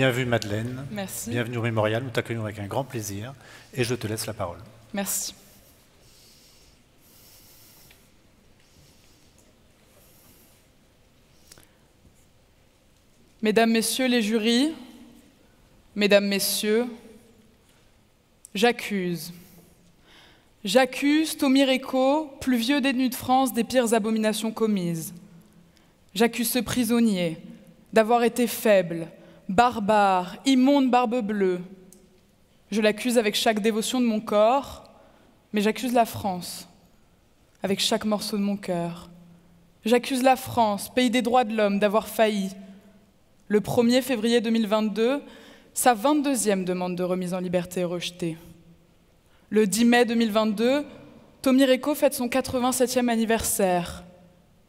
Bienvenue Madeleine. Merci. Bienvenue au Mémorial, nous t'accueillons avec un grand plaisir et je te laisse la parole. Merci. Mesdames, Messieurs les jurys, Mesdames, Messieurs, j'accuse. J'accuse Tommy Recot, plus vieux détenu de France, des pires abominations commises. J'accuse ce prisonnier d'avoir été faible, barbare, immonde barbe bleue. Je l'accuse avec chaque dévotion de mon corps, mais j'accuse la France avec chaque morceau de mon cœur. J'accuse la France, pays des droits de l'homme, d'avoir failli. Le 1er février 2022, sa 22e demande de remise en liberté est rejetée. Le 10 mai 2022, Tommy Recot fête son 87e anniversaire.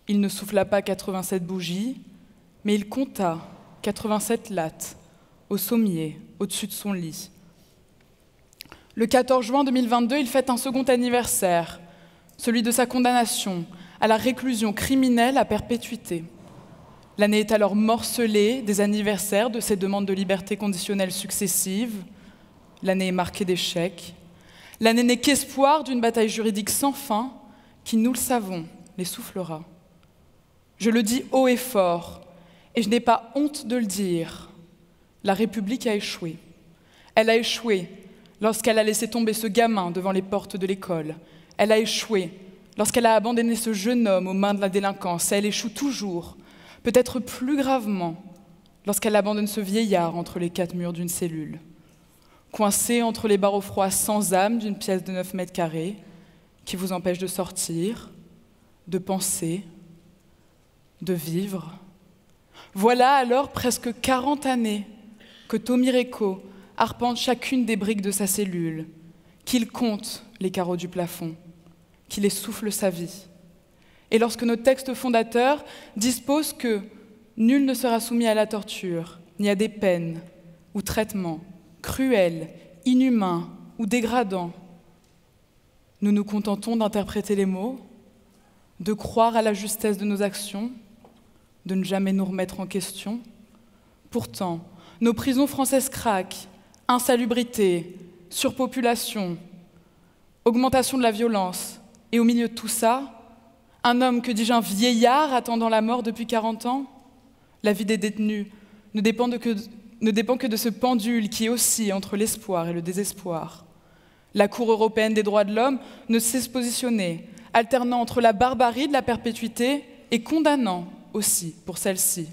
Il ne souffla pas 87 bougies, mais il compta 87 lattes au sommier, au-dessus de son lit. Le 14 juin 2022, il fête un second anniversaire, celui de sa condamnation à la réclusion criminelle à perpétuité. L'année est alors morcelée des anniversaires de ses demandes de liberté conditionnelle successives. L'année est marquée d'échecs. L'année n'est qu'espoir d'une bataille juridique sans fin qui, nous le savons, les soufflera. Je le dis haut et fort, et je n'ai pas honte de le dire. La République a échoué. Elle a échoué lorsqu'elle a laissé tomber ce gamin devant les portes de l'école. Elle a échoué lorsqu'elle a abandonné ce jeune homme aux mains de la délinquance. Et elle échoue toujours, peut-être plus gravement, lorsqu'elle abandonne ce vieillard entre les 4 murs d'une cellule, coincé entre les barreaux froids sans âme d'une pièce de 9 mètres carrés, qui vous empêche de sortir, de penser, de vivre. Voilà alors presque 40 années que Tommy Recot arpente chacune des briques de sa cellule, qu'il compte les carreaux du plafond, qu'il essouffle sa vie. Et lorsque nos textes fondateurs disposent que nul ne sera soumis à la torture, ni à des peines ou traitements cruels, inhumains ou dégradants, nous nous contentons d'interpréter les mots, de croire à la justesse de nos actions, de ne jamais nous remettre en question. Pourtant, nos prisons françaises craquent, insalubrité, surpopulation, augmentation de la violence, et au milieu de tout ça, un homme, que dis-je, un vieillard attendant la mort depuis 40 ans. La vie des détenus ne dépend que de ce pendule qui oscille entre l'espoir et le désespoir. La Cour européenne des droits de l'homme ne sait se positionner, alternant entre la barbarie de la perpétuité et condamnant aussi pour celle-ci.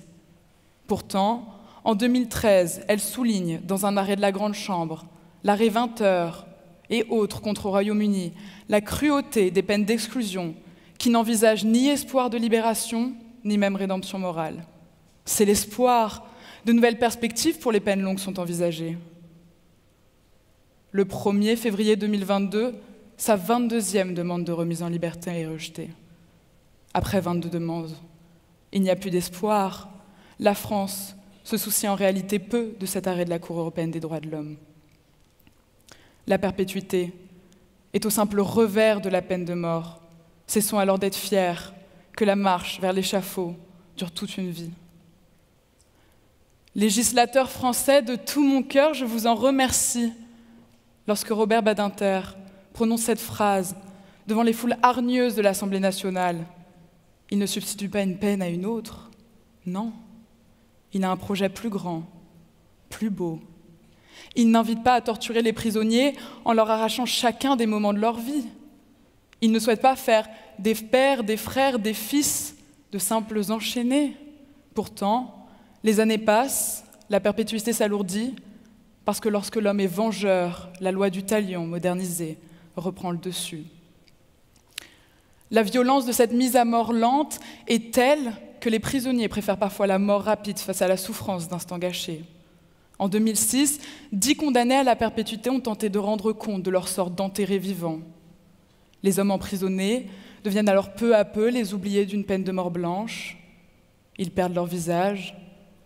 Pourtant, en 2013, elle souligne, dans un arrêt de la Grande Chambre, l'arrêt 20 heures et autres contre le Royaume-Uni, la cruauté des peines d'exclusion qui n'envisagent ni espoir de libération, ni même rédemption morale. C'est l'espoir. De nouvelles perspectives pour les peines longues sont envisagées. Le 1er février 2022, sa 22e demande de remise en liberté est rejetée. Après 22 demandes, il n'y a plus d'espoir. La France se soucie en réalité peu de cet arrêt de la Cour européenne des droits de l'homme. La perpétuité est au simple revers de la peine de mort. Cessons alors d'être fiers que la marche vers l'échafaud dure toute une vie. Législateurs français, de tout mon cœur, je vous en remercie. Lorsque Robert Badinter prononce cette phrase devant les foules hargneuses de l'Assemblée nationale, il ne substitue pas une peine à une autre. Non, il a un projet plus grand, plus beau. Il n'invite pas à torturer les prisonniers en leur arrachant chacun des moments de leur vie. Il ne souhaite pas faire des pères, des frères, des fils de simples enchaînés. Pourtant, les années passent, la perpétuité s'alourdit, parce que lorsque l'homme est vengeur, la loi du talion modernisée reprend le dessus. La violence de cette mise à mort lente est telle que les prisonniers préfèrent parfois la mort rapide face à la souffrance d'instants gâchés. En 2006, 10 condamnés à la perpétuité ont tenté de rendre compte de leur sort d'enterrés vivants. Les hommes emprisonnés deviennent alors peu à peu les oubliés d'une peine de mort blanche. Ils perdent leur visage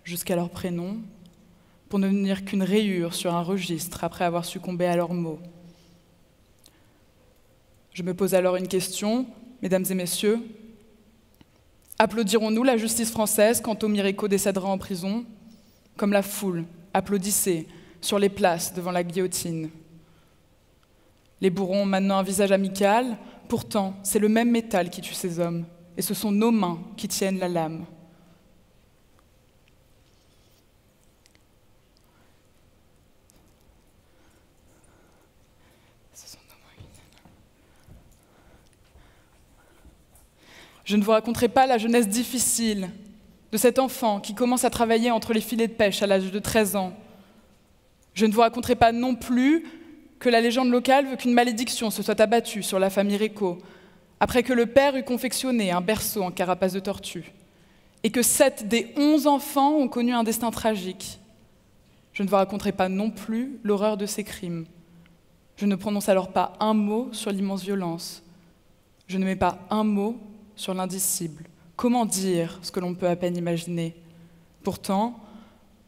jusqu'à leur prénom pour ne devenir qu'une rayure sur un registre après avoir succombé à leurs maux. Je me pose alors une question, mesdames et messieurs. Applaudirons-nous la justice française quand Tommy Recot décédera en prison? comme la foule applaudissait sur les places devant la guillotine. Les bourrons ont maintenant un visage amical, pourtant c'est le même métal qui tue ces hommes, et ce sont nos mains qui tiennent la lame. Je ne vous raconterai pas la jeunesse difficile de cet enfant qui commence à travailler entre les filets de pêche à l'âge de 13 ans. Je ne vous raconterai pas non plus que la légende locale veut qu'une malédiction se soit abattue sur la famille Réco, après que le père eut confectionné un berceau en carapace de tortue, et que 7 des 11 enfants ont connu un destin tragique. Je ne vous raconterai pas non plus l'horreur de ces crimes. Je ne prononce alors pas un mot sur l'immense violence. Je ne mets pas un mot sur l'indicible. Comment dire ce que l'on peut à peine imaginer? Pourtant,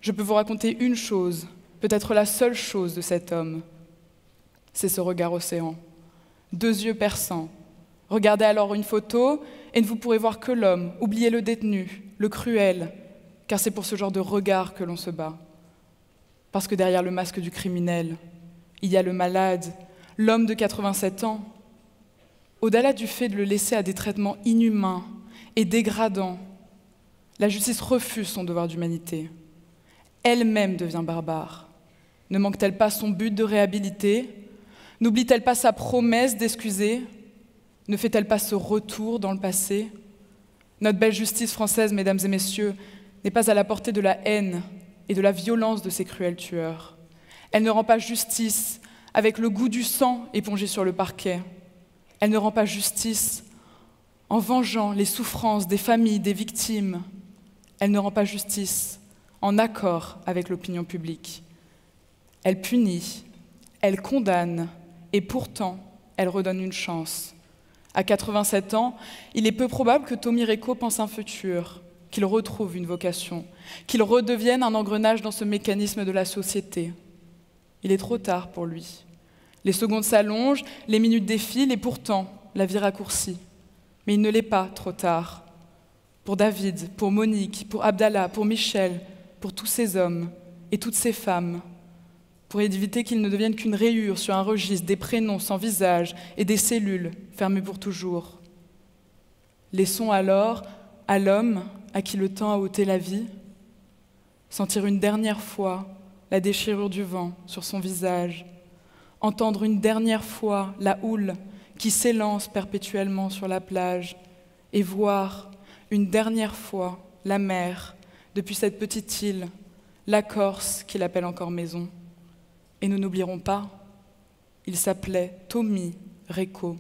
je peux vous raconter une chose, peut-être la seule chose de cet homme. C'est ce regard océan. 2 yeux perçants. Regardez alors une photo et ne vous pourrez voir que l'homme. Oubliez le détenu, le cruel, car c'est pour ce genre de regard que l'on se bat. Parce que derrière le masque du criminel, il y a le malade, l'homme de 87 ans. Au-delà du fait de le laisser à des traitements inhumains et dégradants, la justice refuse son devoir d'humanité. Elle-même devient barbare. Ne manque-t-elle pas son but de réhabiliter? N'oublie-t-elle pas sa promesse d'excuser? Ne fait-elle pas ce retour dans le passé? Notre belle justice française, mesdames et messieurs, n'est pas à la portée de la haine et de la violence de ces cruels tueurs. Elle ne rend pas justice avec le goût du sang épongé sur le parquet. Elle ne rend pas justice en vengeant les souffrances des familles, des victimes. Elle ne rend pas justice en accord avec l'opinion publique. Elle punit, elle condamne, et pourtant, elle redonne une chance. À 87 ans, il est peu probable que Tommy Réco pense un futur, qu'il retrouve une vocation, qu'il redevienne un engrenage dans ce mécanisme de la société. Il est trop tard pour lui. Les secondes s'allongent, les minutes défilent, et pourtant, la vie raccourcit. Mais il ne l'est pas trop tard. Pour David, pour Monique, pour Abdallah, pour Michel, pour tous ces hommes et toutes ces femmes, pour éviter qu'ils ne deviennent qu'une rayure sur un registre, des prénoms sans visage et des cellules fermées pour toujours. Laissons alors à l'homme à qui le temps a ôté la vie sentir une dernière fois la déchirure du vent sur son visage, entendre une dernière fois la houle qui s'élance perpétuellement sur la plage et voir une dernière fois la mer depuis cette petite île, la Corse qu'il appelle encore maison. Et nous n'oublierons pas, il s'appelait Tommy Réco.